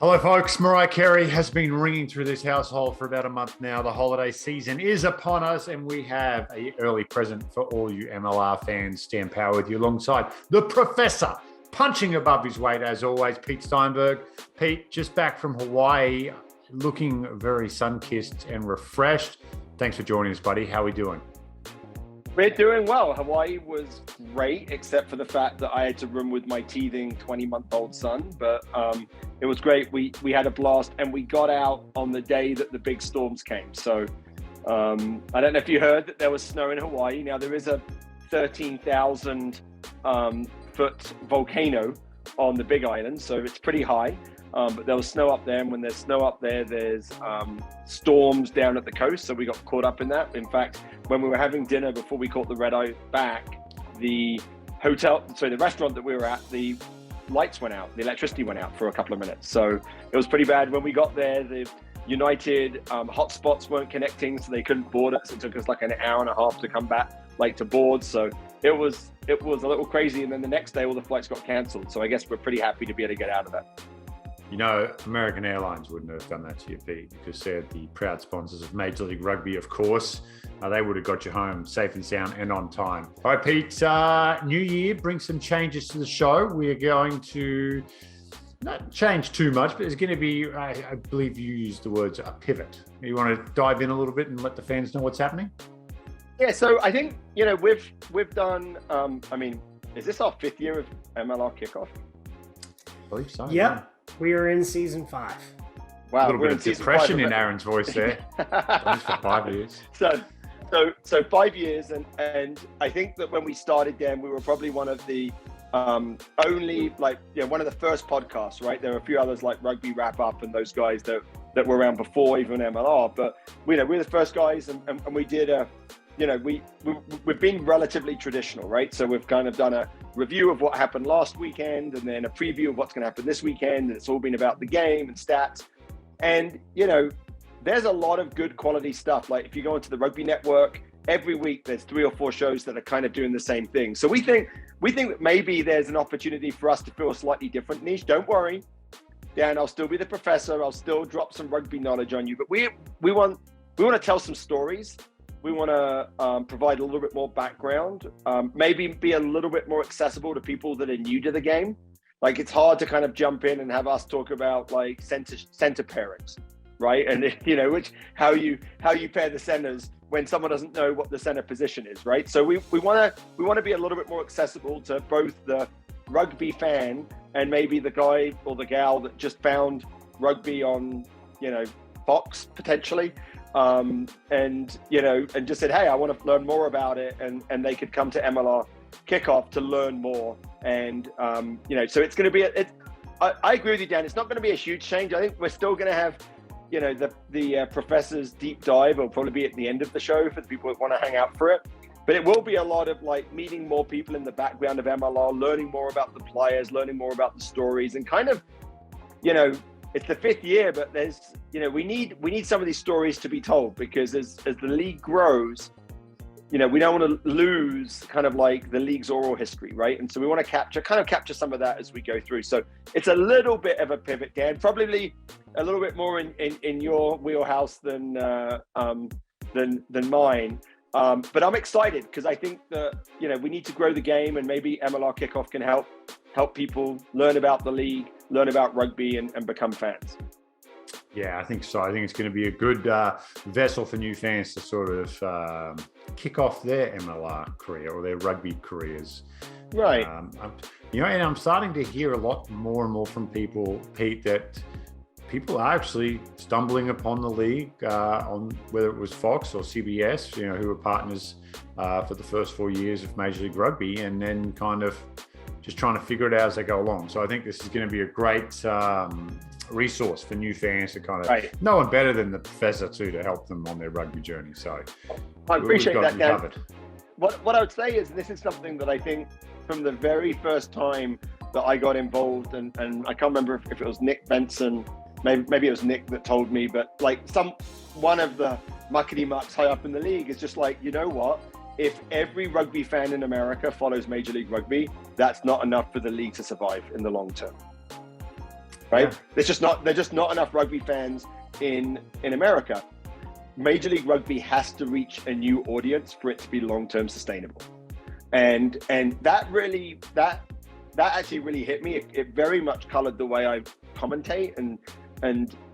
Hello, folks. Mariah Carey has been ringing through this household for about a month now. The holiday season is upon us, and we have an early present for all you MLR fans. Stan Power with you alongside the Professor, punching above his weight as always, Pete Steinberg. Pete, just back from Hawaii, looking very sun-kissed and refreshed. Thanks for joining us, buddy. How are we doing? We're doing well. Hawaii was great, except for the fact that I had to room with my teething 20-month-old son. But it was great. We had a blast, and we got out on the day that the big storms came. So I don't know if you heard that there was snow in Hawaii. Now, there is a 13,000 foot volcano on the Big Island, so it's pretty high. But there was snow up there, and when there's snow up there, there's storms down at the coast, so we got caught up in that. In fact, when we were having dinner before we caught the red eye back, the restaurant that we were at, the lights went out, the electricity went out for a couple of minutes. So it was pretty bad. When we got there, the United hotspots weren't connecting, so they couldn't board us. It took us like an hour and a half to come back, to board. So it was a little crazy. And then the next day, all the flights got canceled. So I guess we're pretty happy to be able to get out of that. You know, American Airlines wouldn't have done that to you, Pete, because they're the proud sponsors of Major League Rugby, of course. They would have got you home safe and sound and on time. All right, Pete, New Year brings some changes to the show. We are going to not change too much, but there's going to be, I believe you used the words, a pivot. You want to dive in a little bit and let the fans know what's happening? Yeah, so I think, we've done, is this our 5th year of MLR Kickoff? I believe so. Yep. Yeah. We are in season 5. Wow, A little bit of depression in Aaron's voice there. Thanks for 5 years. So 5 years, and I think that when we started, Dan, we were probably one of the only, one of the first podcasts, right? There were a few others like Rugby Wrap Up and those guys that were around before even MLR, but we're the first guys, and we did we've been relatively traditional, right? So we've kind of done a review of what happened last weekend, and then a preview of what's going to happen this weekend, and it's all been about the game and stats. And there's a lot of good quality stuff. Like if you go into the Rugby Network, every week there's 3 or 4 shows that are kind of doing the same thing. So we think that maybe there's an opportunity for us to fill a slightly different niche. Don't worry, Dan, I'll still be the professor. I'll still drop some rugby knowledge on you, but we want to tell some stories. We want to provide a little bit more background, maybe be a little bit more accessible to people that are new to the game. Like it's hard to kind of jump in and have us talk about like center pairings, right? And how you pair the centers when someone doesn't know what the center position is, right? So we want to be a little bit more accessible to both the rugby fan and maybe the guy or the gal that just found rugby on Fox potentially. And just said, hey, I want to learn more about it, and they could come to MLR Kickoff to learn more. And so it's going to be I agree with you, Dan. It's not going to be a huge change. I think we're still going to have the professor's deep dive will probably be at the end of the show for the people that want to hang out for it. But it will be a lot of like meeting more people in the background of MLR, learning more about the players, learning more about the stories, and kind of it's the 5th year, but there's, we need some of these stories to be told, because as the league grows, we don't want to lose kind of like the league's oral history, right? And so we want to capture some of that as we go through. So it's a little bit of a pivot, Dan, probably a little bit more in your wheelhouse than mine. But I'm excited because I think that, we need to grow the game, and maybe MLR Kickoff can help people learn about the league, learn about rugby, and become fans. Yeah, I think so. I think it's going to be a good vessel for new fans to sort of kick off their MLR career or their rugby careers. Right. And I'm starting to hear a lot more and more from people, Pete, that people are actually stumbling upon the league on whether it was Fox or CBS, who were partners for the first 4 years of Major League Rugby, and then kind of just trying to figure it out as they go along. So I think this is going to be a great resource for new fans to kind of no one better than the professor too to help them on their rugby journey. So I appreciate that, Dan. What I would say is this is something that I think from the very first time that I got involved, and I can't remember if it was Nick Benson, maybe it was Nick that told me, but like one of the muckety mucks high up in the league is just like, what? If every rugby fan in America follows Major League Rugby, that's not enough for the league to survive in the long term. right? Yeah. There's just not enough rugby fans in America. Major League Rugby has to reach a new audience for it to be long-term sustainable. And that actually really hit me. It very much colored the way I commentate and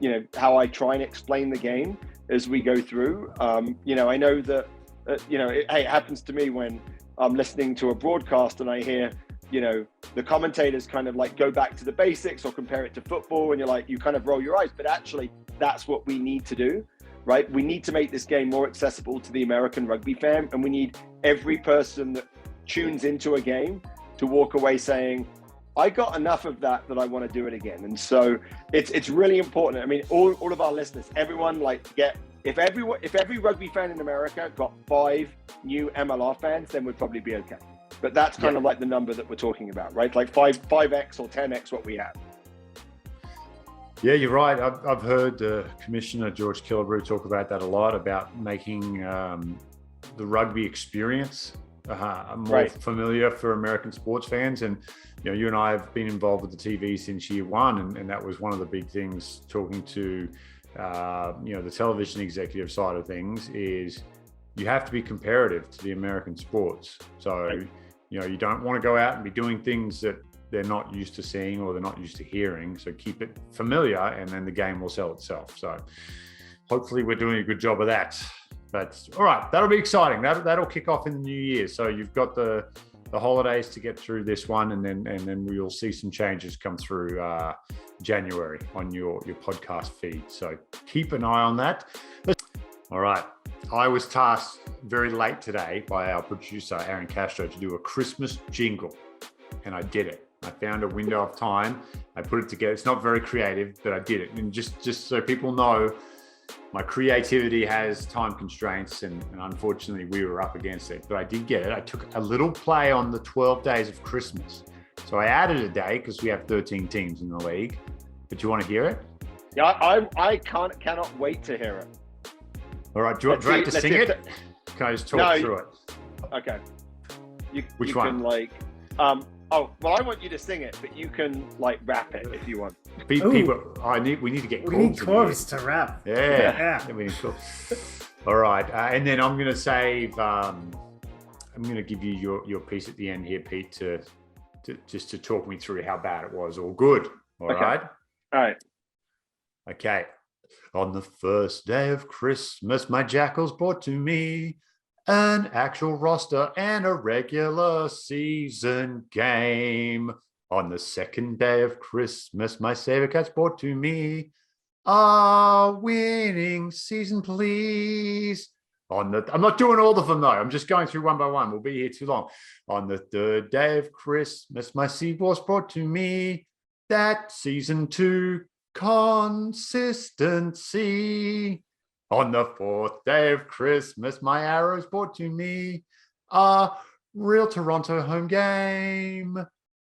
you know, how I try and explain the game as we go through. You know, I know that you know, it happens to me when I'm listening to a broadcast and I hear, you know, the commentators kind of like go back to the basics or compare it to football, and you're like, you kind of roll your eyes, but actually that's what we need to do, right? We need to make this game more accessible to the American rugby fan, and we need every person that tunes into a game to walk away saying, I got enough of that I want to do it again. And so it's really important. I mean, all of our listeners, everyone, like, if every rugby fan in America got 5 new MLR fans, then we'd probably be okay. But that's kind of like the number that we're talking about, right? Like 5x or 10x what we have. Yeah, you're right. I've heard Commissioner George Killebrew talk about that a lot, about making the rugby experience more familiar for American sports fans. And you know, you and I have been involved with the TV since year one, and that was one of the big things. Talking to you know, the television executive side of things, is you have to be comparative to the American sports. So you know, you don't want to go out and be doing things that they're not used to seeing or they're not used to hearing. So keep it familiar, and then the game will sell itself. So hopefully we're doing a good job of that. But all right, that'll be exciting. That'll kick off in the new year. So you've got the holidays to get through this one, and then we'll see some changes come through January on your podcast feed. So keep an eye on that. All right. I was tasked very late today by our producer, Aaron Castro, to do a Christmas jingle, and I did it. I found a window of time. I put it together. It's not very creative, but I did it. And just so people know, my creativity has time constraints, and unfortunately we were up against it, but I did get it. I took a little play on the 12 days of Christmas. So I added a day because we have 13 teams in the league. But you want to hear it? Yeah, I cannot wait to hear it. All right, do you want to sing it? Can I just talk through it? Okay. Which you one? Can like, oh, well, I want you to sing it, but you can like rap it if you want. People, we need to get We need chorus to rap. Yeah. We need chorus. All right, and then I'm going to save. I'm going to give you your piece at the end here, Pete, to just to talk me through how bad it was or good. All right. All right. Okay. On the first day of Christmas, my jackals brought to me an actual roster and a regular season game. On the second day of Christmas, my saber cats brought to me a winning season, please. I'm not doing all of them though. I'm just going through one by one. We'll be here too long. On the third day of Christmas, my Seahorse brought to me that season 2 consistency. On the fourth day of Christmas, my Arrows brought to me a real Toronto home game.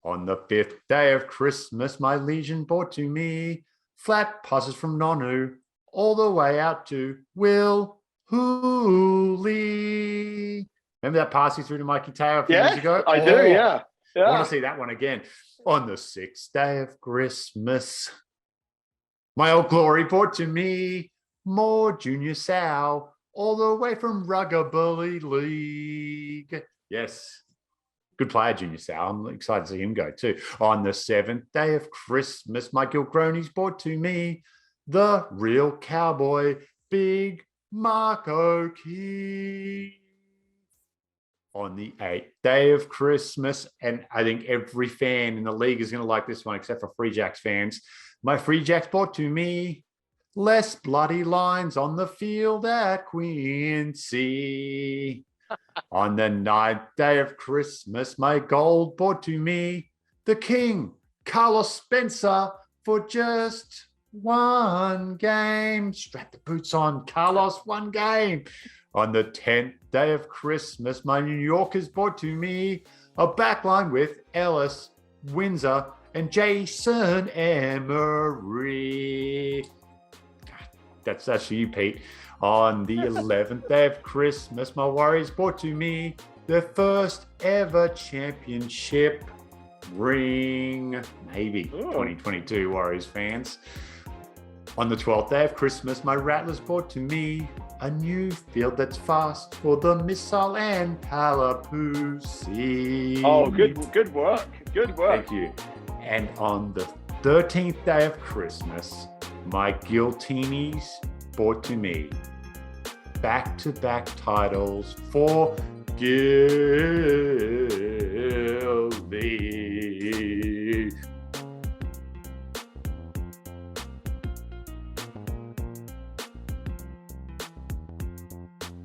On the fifth day of Christmas, my Legion brought to me flat passes from Nonu all the way out to Will Hooley. Remember that pass he threw to Mikey Taylor a few years ago? I do, yeah. I want to see that one again. On the sixth day of Christmas, my old glory brought to me more Junior Sal all the way from Rugby League. Yes. Good player, Junior Sal. I'm excited to see him go too. On the seventh day of Christmas, my Gilgronis brought to me the real cowboy, Big Mark O'Keefe. On the eighth day of Christmas, and I think every fan in the league is going to like this one except for Free Jacks fans, my Free Jacks brought to me less bloody lines on the field at Quincy. On the ninth day of Christmas, my Gold brought to me the King, Carlos Spencer, for just one game. Strap the boots on, Carlos, one game. On the 10th day of Christmas, my New Yorkers brought to me a backline with Ellis, Windsor, and Jason Emery. That's for you, Pete. On the 11th day of Christmas, my Warriors brought to me their first ever championship. ring. Maybe 2022 Warriors fans. On the 12th day of Christmas, my rattlers brought to me a new field that's fast for the missile and Palapoosie. Oh, good work. Good work. Thank you. And on the 13th day of Christmas, my Guiltinis brought to me back-to-back titles for Gildy.